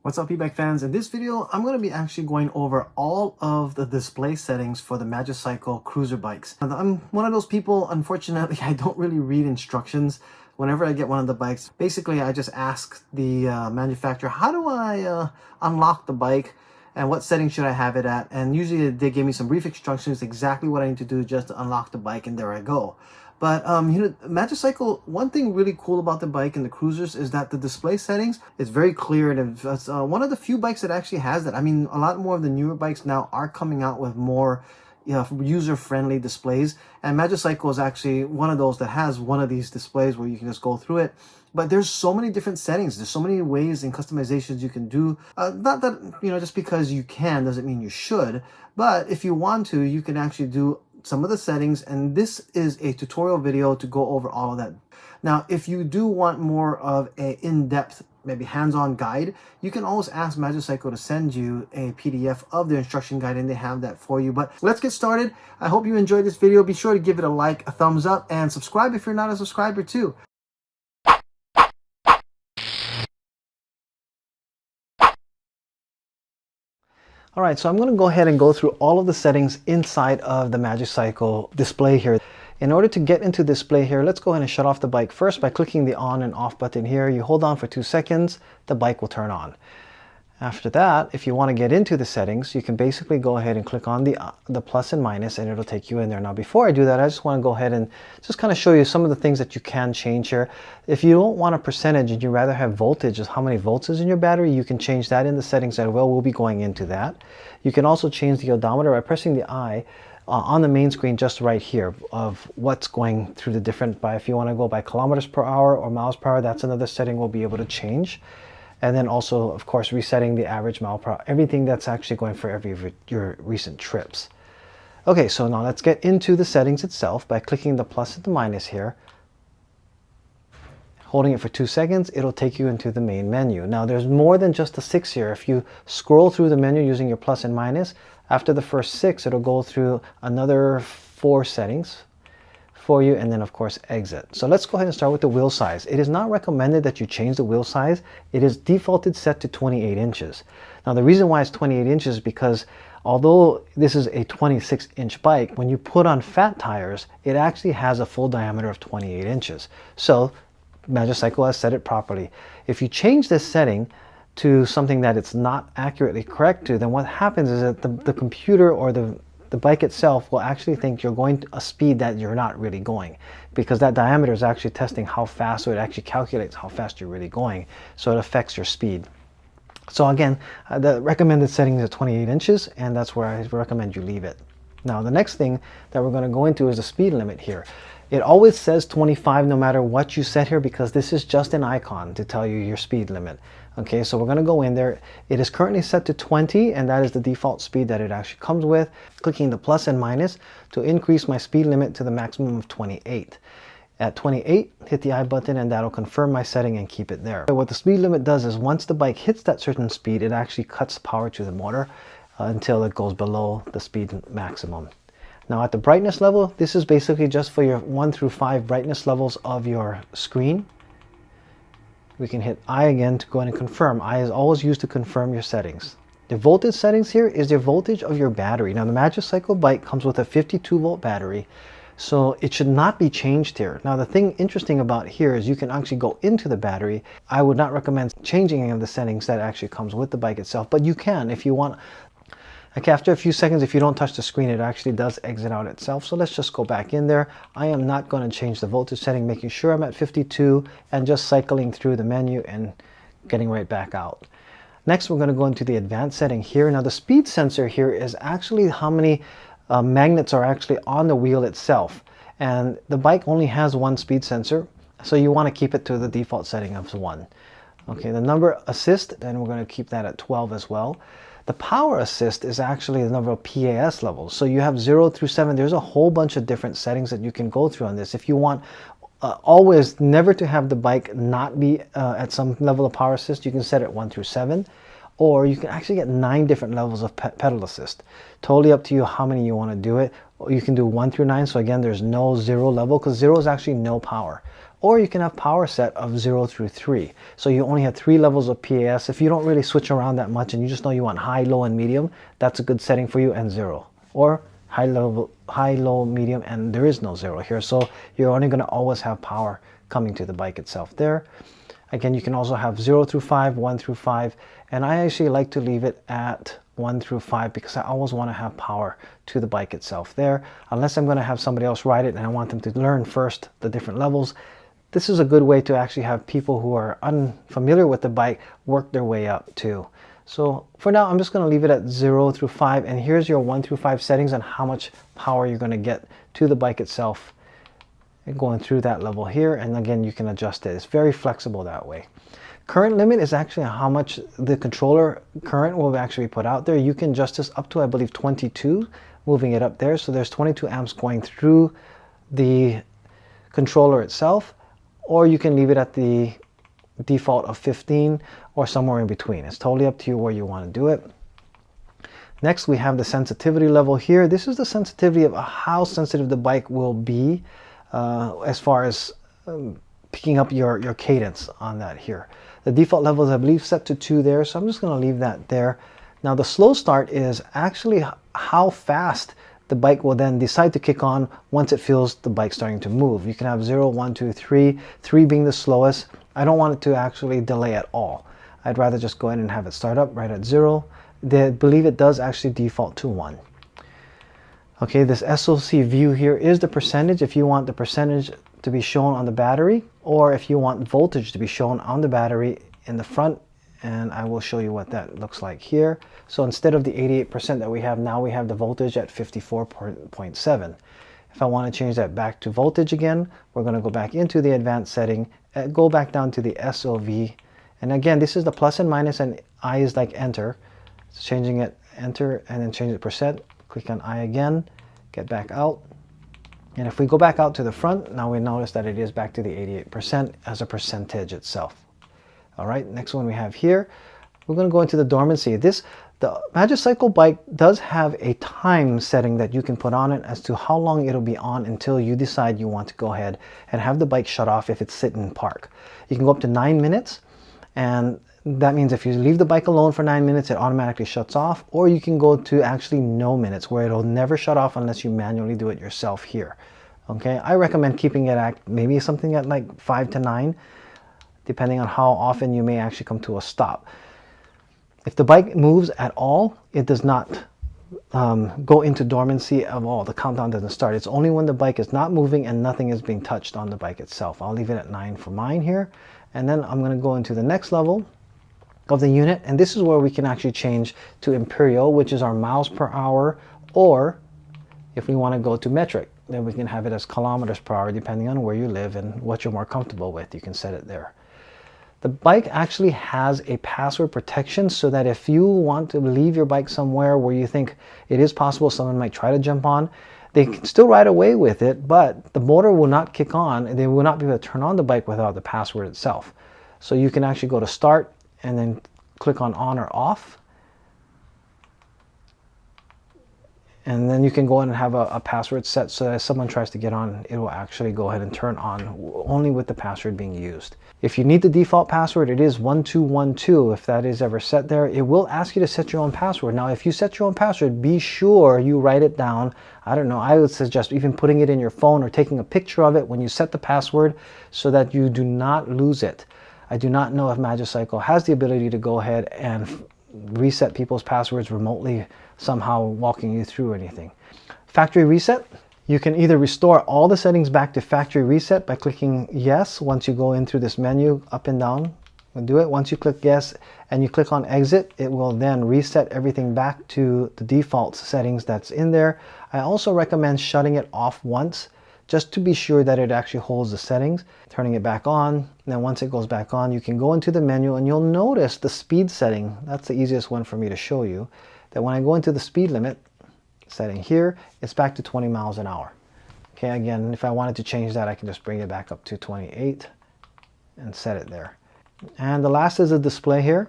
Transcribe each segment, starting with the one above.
What's up, Ebike fans? In this video, I'm going to be actually going over all of the display settings for the Magicycle Cruiser bikes. Now, I'm one of those people, unfortunately, I don't really read instructions. Whenever I get one of the bikes, basically I just ask the manufacturer, how do I unlock the bike and what setting should I have it at? And usually they give me some brief instructions, exactly what I need to do just to unlock the bike, and there I go. But Magicycle, one thing really cool about the bike and the Cruisers is that the display settings is very clear, and it's one of the few bikes that actually has that. I mean, a lot more of the newer bikes now are coming out with more user-friendly displays, and Magicycle is actually one of those that has one of these displays where you can just go through it. But there's so many different settings. There's so many ways and customizations you can do. Not that, just because you can doesn't mean you should. But if you want to, you can actually do some of the settings. And this is a tutorial video to go over all of that. Now, if you do want more of a in-depth, maybe hands-on guide, you can always ask Magicycle to send you a PDF of their instruction guide, and they have that for you. But let's get started. I hope you enjoyed this video. Be sure to give it a like, a thumbs up, and subscribe if you're not a subscriber too. All right, so I'm going to go ahead and go through all of the settings inside of the Magicycle display here. In order to get into display here, let's go ahead and shut off the bike first by clicking the on and off button here. You hold on for 2 seconds, the bike will turn on. After that, if you want to get into the settings, you can basically go ahead and click on the plus and minus, and it'll take you in there. Now, before I do that, I just want to go ahead and just kind of show you some of the things that you can change here. If you don't want a percentage and you rather have voltage, just how many volts is in your battery, you can change that in the settings as well. We'll be going into that. You can also change the odometer by pressing the I on the main screen just right here of what's going through the different, if you want to go by kilometers per hour or miles per hour, that's another setting we'll be able to change. And then also, of course, resetting the average mile per hour, everything that's actually going for every of your recent trips. Okay, so now let's get into the settings itself by clicking the plus and the minus here. Holding it for 2 seconds, it'll take you into the main menu. Now, there's more than just the 6 here. If you scroll through the menu using your plus and minus, after the first 6, it'll go through another 4 settings for you, and then of course exit. So let's go ahead and start with the wheel size. It is not recommended that you change the wheel size. It is defaulted set to 28 inches. Now, the reason why it's 28 inches is because although this is a 26-inch bike, when you put on fat tires, it actually has a full diameter of 28 inches. So Magicycle has set it properly. If you change this setting to something that it's not accurately correct to, then what happens is that the computer or the bike itself will actually think you're going a speed that you're not really going, because that diameter is actually testing how fast, so it actually calculates how fast you're really going, so it affects your speed. So again, the recommended setting is 28 inches, and that's where I recommend you leave it. Now, the next thing that we're going to go into is the speed limit here. It always says 25 no matter what you set here, because this is just an icon to tell you your speed limit. Okay, so we're going to go in there. It is currently set to 20, and that is the default speed that it actually comes with. Clicking the plus and minus to increase my speed limit to the maximum of 28. At 28, hit the I button, and that'll confirm my setting and keep it there. What the speed limit does is once the bike hits that certain speed, it actually cuts power to the motor until it goes below the speed maximum. Now, at the brightness level, this is basically just for your 1 through 5 brightness levels of your screen. We can hit I again to go in and confirm. I is always used to confirm your settings. The voltage settings here is the voltage of your battery. Now, the Magicycle bike comes with a 52-volt battery, so it should not be changed here. Now, the thing interesting about here is you can actually go into the battery. I would not recommend changing any of the settings that actually comes with the bike itself, but you can if you want. Like after a few seconds, if you don't touch the screen, it actually does exit out itself. So let's just go back in there. I am not going to change the voltage setting, making sure I'm at 52 and just cycling through the menu and getting right back out. Next, we're going to go into the advanced setting here. Now, the speed sensor here is actually how many magnets are actually on the wheel itself. And the bike only has one speed sensor, so you want to keep it to the default setting of 1. Okay, the number assist, and we're going to keep that at 12 as well. The power assist is actually the number of PAS levels. So you have 0 through 7. There's a whole bunch of different settings that you can go through on this. If you want always never to have the bike not be at some level of power assist, you can set it 1 through 7. Or you can actually get 9 different levels of pedal assist. Totally up to you how many you want to do it. Or you can do 1 through 9. So again, there's no 0 level, because 0 is actually no power. or you can have power set of 0 through 3. So you only have 3 levels of PAS. If you don't really switch around that much and you just know you want high, low, and medium, that's a good setting for you, and 0. Or high, low, medium, and there is no 0 here. So you're only going to always have power coming to the bike itself there. Again, you can also have 0 through 5, 1 through 5, and I actually like to leave it at 1 through 5 because I always want to have power to the bike itself there. Unless I'm going to have somebody else ride it and I want them to learn first the different levels, this is a good way to actually have people who are unfamiliar with the bike work their way up too. So for now, I'm just going to leave it at 0 through 5, and here's your 1 through 5 settings on how much power you're going to get to the bike itself and going through that level here. And again, you can adjust it. It's very flexible that way. Current limit is actually how much the controller current will actually put out there. You can adjust this up to, I believe, 22, moving it up there. So there's 22 amps going through the controller itself, or you can leave it at the default of 15 or somewhere in between. It's totally up to you where you want to do it. Next, we have the sensitivity level here. This is the sensitivity of how sensitive the bike will be as far as picking up your cadence on that here. The default level is, I believe, set to 2 there, so I'm just going to leave that there. Now the slow start is actually how fast the bike will then decide to kick on once it feels the bike starting to move. You can have 0, 1, 2, 3, 3 being the slowest. I don't want it to actually delay at all. I'd rather just go ahead and have it start up right at 0. I believe it does actually default to 1. Okay, this SOC view here is the percentage if you want the percentage to be shown on the battery, or if you want voltage to be shown on the battery in the front, and I will show you what that looks like here. So instead of the 88% that we have now, we have the voltage at 54.7. If I want to change that back to voltage again, we're going to go back into the advanced setting, go back down to the SOV, and again, this is the plus and minus, and I is like enter. It's changing it, enter, and then change it percent. Click on I again, get back out. And if we go back out to the front, now we notice that it is back to the 88% as a percentage itself. All right, next one we have here, we're going to go into the dormancy. The Magicycle bike does have a time setting that you can put on it as to how long it'll be on until you decide you want to go ahead and have the bike shut off if it's sitting in park. You can go up to 9 minutes, and that means if you leave the bike alone for 9 minutes, it automatically shuts off, or you can go to actually no minutes, where it'll never shut off unless you manually do it yourself here. Okay, I recommend keeping it at maybe something at like 5 to 9, depending on how often you may actually come to a stop. If the bike moves at all, it does not go into dormancy at all. The countdown doesn't start. It's only when the bike is not moving and nothing is being touched on the bike itself. I'll leave it at 9 for mine here, and then I'm going to go into the next level of the unit, and this is where we can actually change to imperial, which is our miles per hour, or if we want to go to metric, then we can have it as kilometers per hour, depending on where you live and what you're more comfortable with. You can set it there. The bike actually has a password protection, so that if you want to leave your bike somewhere where you think it is possible someone might try to jump on, they can still ride away with it, but the motor will not kick on, and they will not be able to turn on the bike without the password itself. So you can actually go to start and then click on or off, and then you can go in and have a password set, so that if someone tries to get on, it will actually go ahead and turn on only with the password being used. If you need the default password, it is 1212. If that is ever set there, it will ask you to set your own password. Now, if you set your own password, be sure you write it down. I don't know, I would suggest even putting it in your phone or taking a picture of it when you set the password, so that you do not lose it. I do not know if Magicycle has the ability to go ahead and reset people's passwords remotely, somehow walking you through anything. Factory reset, you can either restore all the settings back to factory reset by clicking yes once you go in through this menu up and down. We'll do it. Once you click yes and you click on exit, it will then reset everything back to the default settings that's in there. I also recommend shutting it off once, just to be sure that it actually holds the settings, turning it back on. And then once it goes back on, you can go into the menu and you'll notice the speed setting. That's the easiest one for me to show you. That when I go into the speed limit setting here, it's back to 20 miles an hour. Okay, again, if I wanted to change that, I can just bring it back up to 28 and set it there. And the last is a display here.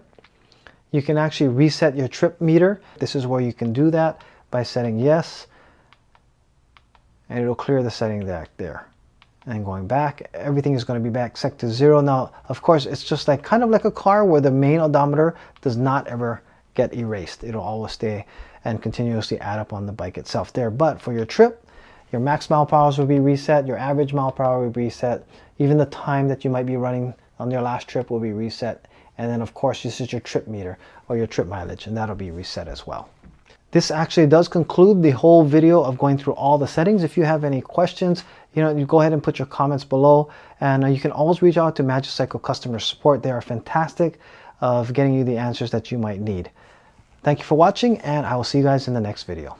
You can actually reset your trip meter. This is where you can do that by setting yes, and it'll clear the setting back there. and going back, everything is going to be back set to 0. Now, of course, it's just like kind of like a car where the main odometer does not ever get erased. It'll always stay and continuously add up on the bike itself there. But for your trip, your max mile per hour will be reset, your average mile per hour will be reset, even the time that you might be running on your last trip will be reset. And then of course, this is your trip meter or your trip mileage, and that'll be reset as well. This actually does conclude the whole video of going through all the settings. If you have any questions, you go ahead and put your comments below, and you can always reach out to Magicycle customer support. They are fantastic of getting you the answers that you might need. Thank you for watching, and I will see you guys in the next video.